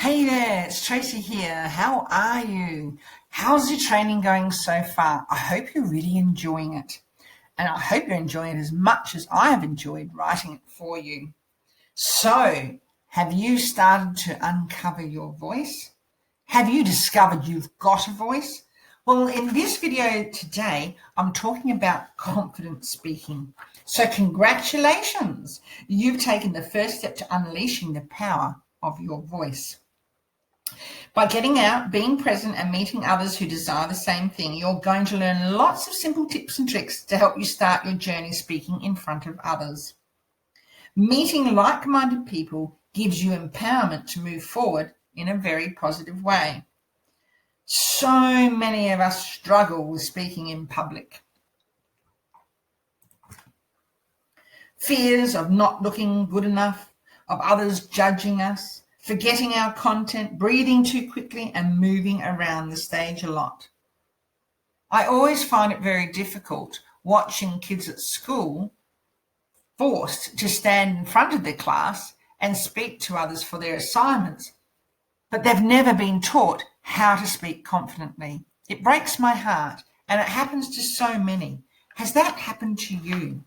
Hey there, it's Tracy here. How are you? How's your training going so far? I hope you're really enjoying it. And I hope you're enjoying it as much as I have enjoyed writing it for you. So, have you started to uncover your voice? Have you discovered you've got a voice? Well, in this video today, I'm talking about confident speaking. So congratulations, you've taken the first step to unleashing the power of your voice. By getting out, being present, and meeting others who desire the same thing, you're going to learn lots of simple tips and tricks to help you start your journey speaking in front of others. Meeting like-minded people gives you empowerment to move forward in a very positive way. So many of us struggle with speaking in public. Fears of not looking good enough, of others judging us, forgetting our content, breathing too quickly, and moving around the stage a lot. I always find it very difficult watching kids at school forced to stand in front of their class and speak to others for their assignments, but they've never been taught how to speak confidently. It breaks my heart, and it happens to so many. Has that happened to you?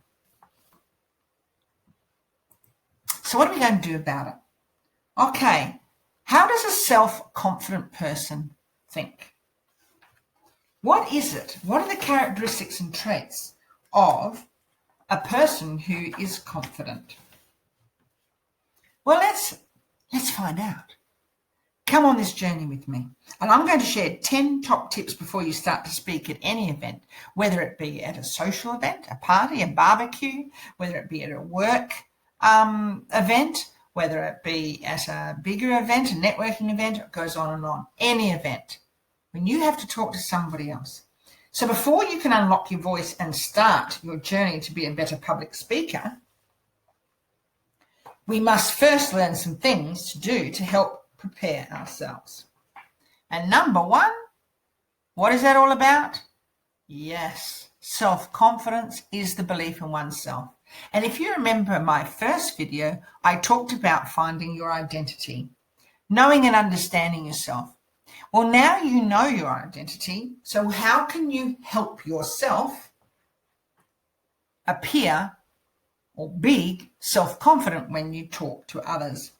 So what are we going to do about it? Okay, how does a self-confident person think? What is it? What are the characteristics and traits of a person who is confident? Well, let's find out. Come on this journey with me. And I'm going to share 10 top tips before you start to speak at any event, whether it be at a social event, a party, a barbecue, whether it be at a work event, whether it be at a bigger event, a networking event, it goes on and on, any event, when you have to talk to somebody else. So before you can unlock your voice and start your journey to be a better public speaker, we must first learn some things to do to help prepare ourselves. And number one, what is that all about? Yes, self-confidence is the belief in oneself. And if you remember my first video, I talked about finding your identity, knowing and understanding yourself. Well, now you know your identity, so how can you help yourself appear or be self-confident when you talk to others?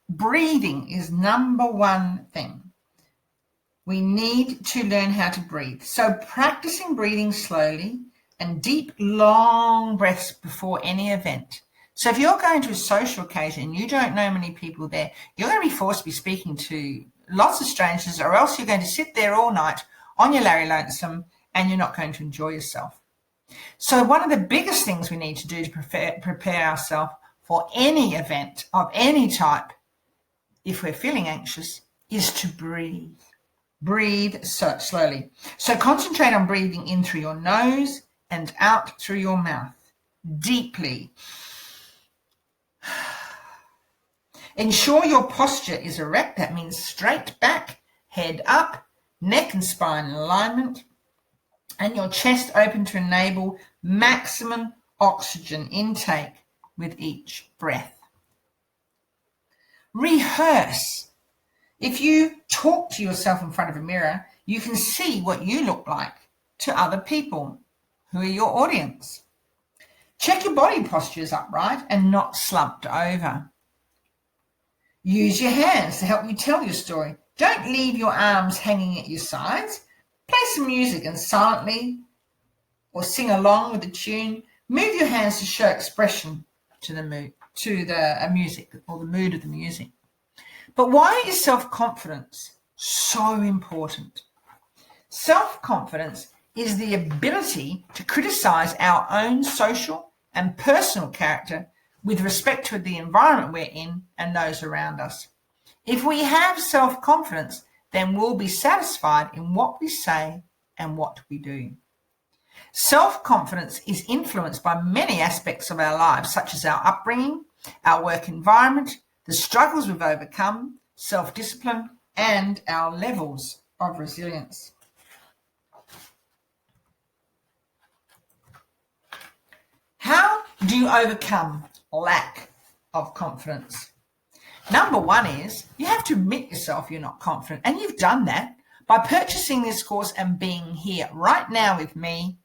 Breathing is number one thing. We need to learn how to breathe. So practicing breathing slowly and deep, long breaths before any event. So if you're going to a social occasion and you don't know many people there, you're going to be forced to be speaking to lots of strangers, or else you're going to sit there all night on your Larry Lonesome and you're not going to enjoy yourself. So one of the biggest things we need to do to prepare ourselves for any event of any type, if we're feeling anxious, is to breathe. Breathe slowly. So concentrate on breathing in through your nose and out through your mouth, deeply. Ensure your posture is erect. That means straight back, head up, neck and spine in alignment, and your chest open to enable maximum oxygen intake with each breath. Rehearse. If you talk to yourself in front of a mirror, you can see what you look like to other people who are your audience. Check your body posture is upright and not slumped over. Use your hands to help you tell your story. Don't leave your arms hanging at your sides. Play some music and silently or sing along with the tune. Move your hands to show expression to the music or the mood of the music. But why is self-confidence so important? Self-confidence is the ability to criticize our own social and personal character with respect to the environment we're in and those around us. If we have self-confidence, then we'll be satisfied in what we say and what we do. Self-confidence is influenced by many aspects of our lives, such as our upbringing, our work environment, the struggles we've overcome, self-discipline, and our levels of resilience. How do you overcome lack of confidence? Number one is you have to admit yourself you're not confident, and you've done that by purchasing this course and being here right now with me.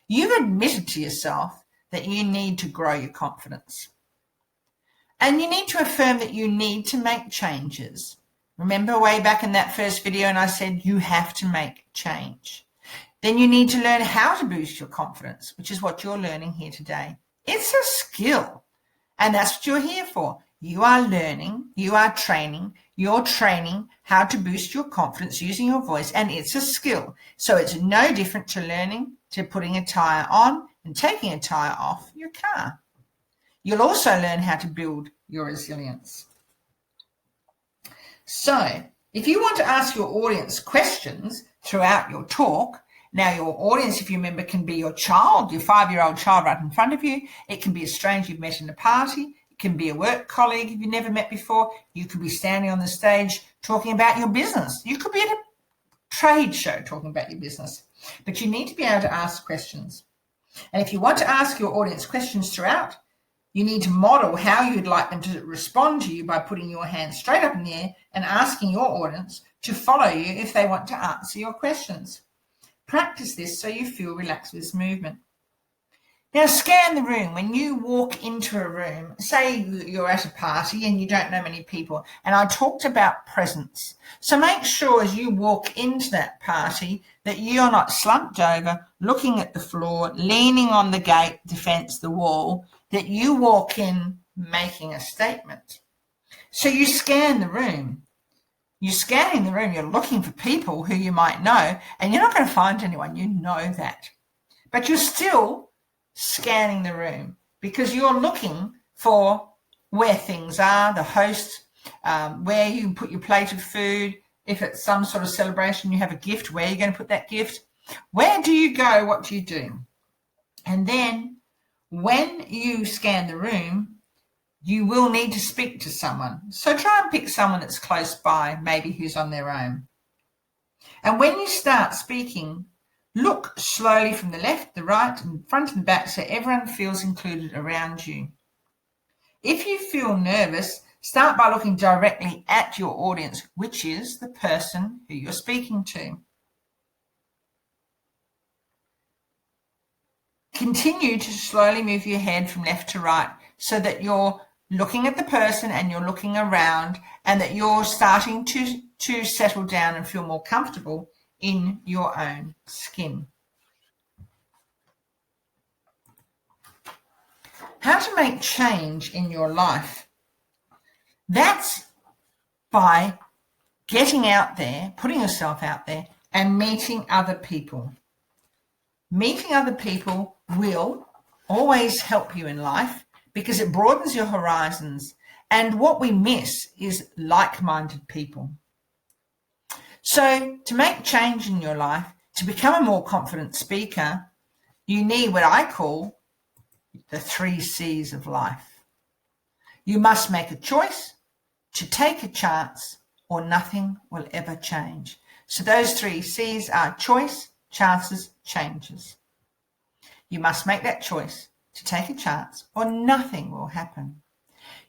You've admitted to yourself that you need to grow your confidence. And you need to affirm that you need to make changes. Remember way back in that first video, and I said you have to make change. Then you need to learn how to boost your confidence, which is what you're learning here today. It's a skill, and that's what you're here for. You are learning, you are training, you're training how to boost your confidence using your voice, and it's a skill. So it's no different to learning to putting a tire on and taking a tire off your car. You'll also learn how to build your resilience. So if you want to ask your audience questions throughout your talk, now your audience, if you remember, can be your child, your 5-year-old child right in front of you. It can be a stranger you've met in a party. It can be a work colleague you've never met before. You could be standing on the stage talking about your business. You could be at a trade show talking about your business. But you need to be able to ask questions. And if you want to ask your audience questions throughout, you need to model how you'd like them to respond to you by putting your hand straight up in the air and asking your audience to follow you if they want to answer your questions. Practice this so you feel relaxed with this movement. Now scan the room. When you walk into a room, say you're at a party and you don't know many people, and I talked about presence. So make sure as you walk into that party that you're not slumped over, looking at the floor, leaning on the gate, the fence, the wall, that you walk in making a statement. So you scan the room. You're scanning the room, you're looking for people who you might know, and you're not going to find anyone, you know that. But you're still scanning the room because you're looking for where things are, the host, where you can put your plate of food. If it's some sort of celebration, you have a gift, where you're going to put that gift. Where do you go? What do you do? And then when you scan the room, you will need to speak to someone. So try and pick someone that's close by, maybe who's on their own. And when you start speaking, look slowly from the left, the right, and front and back so everyone feels included around you. If you feel nervous, start by looking directly at your audience, which is the person who you're speaking to. Continue to slowly move your head from left to right so that you're looking at the person and you're looking around, and that you're starting to settle down and feel more comfortable in your own skin. How to make change in your life? That's by getting out there, putting yourself out there, and meeting other people. Meeting other people will always help you in life because it broadens your horizons. And what we miss is like-minded people. So to make change in your life, to become a more confident speaker, you need what I call the 3 C's of life. You must make a choice, to take a chance, or nothing will ever change. So those 3 C's are choice, chances, changes. You must make that choice to take a chance or nothing will happen.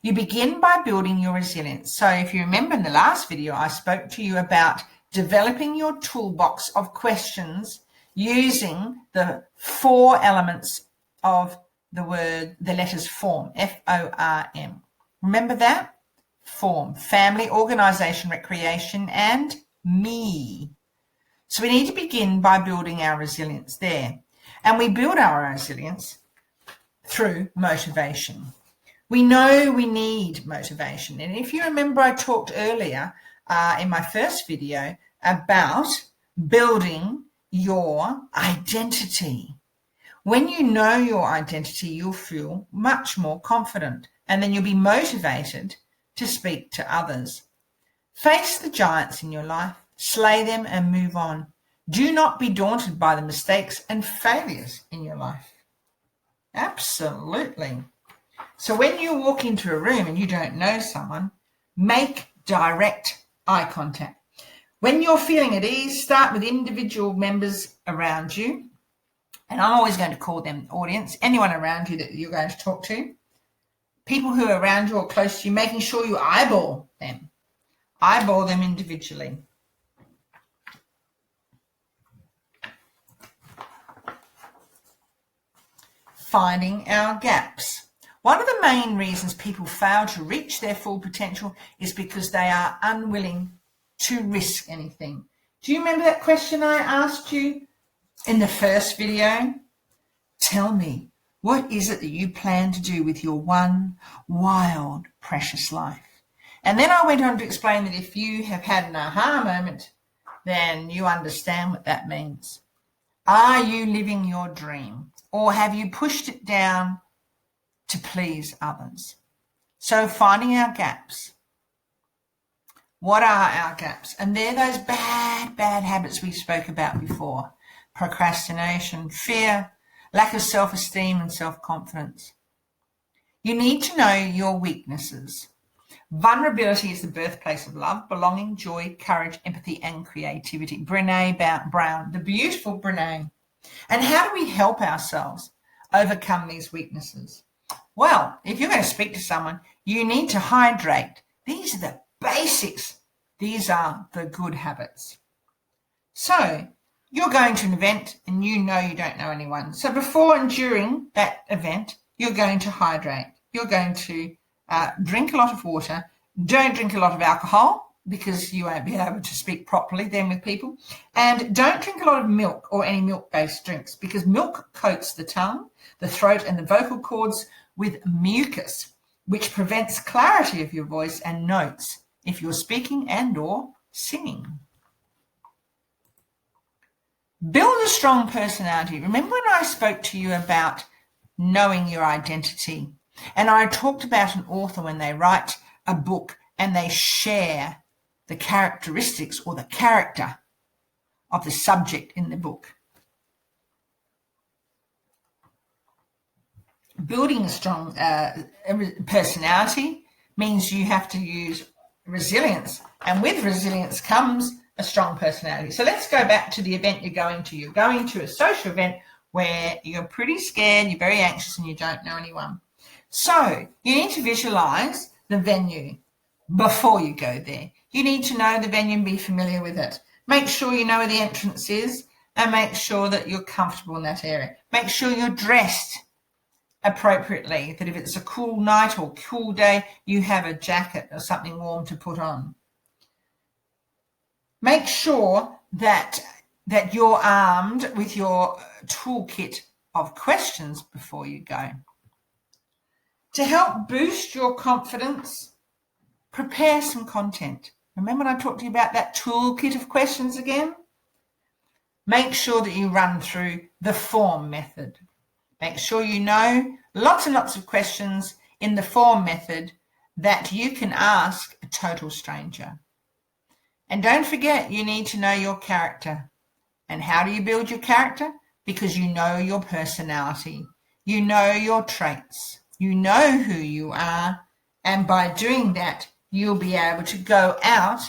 You begin by building your resilience. So if you remember in the last video, I spoke to you about developing your toolbox of questions using the 4 elements of the letters FORM, F-O-R-M. Remember that? FORM, family, organization, recreation, and me. So we need to begin by building our resilience there. And we build our resilience through motivation. We know we need motivation. And if you remember, I talked earlier in my first video about building your identity. When you know your identity, you'll feel much more confident, and then you'll be motivated to speak to others. Face the giants in your life, slay them, and move on. Do not be daunted by the mistakes and failures in your life. Absolutely. So when you walk into a room and you don't know someone, make direct eye contact. When you're feeling at ease, start with individual members around you. And I'm always going to call them audience, anyone around you that you're going to talk to. people who are around you or close to you, making sure you eyeball them. Eyeball them individually. Finding our gaps. One of the main reasons people fail to reach their full potential is because they are unwilling to risk anything. Do you remember that question I asked you in the first video? Tell me, what is it that you plan to do with your one wild, precious life? And then I went on to explain that if you have had an aha moment, then you understand what that means. Are you living your dream, or have you pushed it down to please others? So finding our gaps. What are our gaps? And they're those bad habits we spoke about before. Procrastination, fear, lack of self-esteem and self-confidence. You need to know your weaknesses. Vulnerability is the birthplace of love, belonging, joy, courage, empathy, and creativity. Brené Brown, the beautiful Brené. And how do we help ourselves overcome these weaknesses? Well, if you're going to speak to someone, you need to hydrate. These are the basics. These are the good habits. So you're going to an event and you know you don't know anyone. So before and during that event, you're going to hydrate. You're going to drink a lot of water. Don't drink a lot of alcohol because you won't be able to speak properly then with people. And don't drink a lot of milk or any milk-based drinks because milk coats the tongue, the throat, and the vocal cords with mucus, which prevents clarity of your voice and notes if you're speaking and or singing. Build a strong personality. Remember when I spoke to you about knowing your identity? And I talked about an author when they write a book and they share the characteristics or the character of the subject in the book. Building a strong personality means you have to use resilience. And with resilience comes a strong personality. So let's go back to the event you're going to. You're going to a social event where you're pretty scared, you're very anxious, and you don't know anyone. So you need to visualize the venue before you go there. You need to know the venue and be familiar with it. Make sure you know where the entrance is and make sure that you're comfortable in that area. Make sure you're dressed appropriately, that if it's a cool night or cool day, you have a jacket or something warm to put on. Make sure that you're armed with your toolkit of questions before you go. To help boost your confidence, prepare some content. Remember when I talked to you about that toolkit of questions again? Make sure that you run through the form method. Make sure you know lots and lots of questions in the form method that you can ask a total stranger. And don't forget, you need to know your character. And how do you build your character? Because you know your personality. You know your traits. You know who you are. And by doing that, you'll be able to go out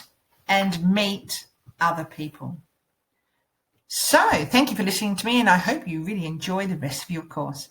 and meet other people. So, thank you for listening to me, and I hope you really enjoy the rest of your course.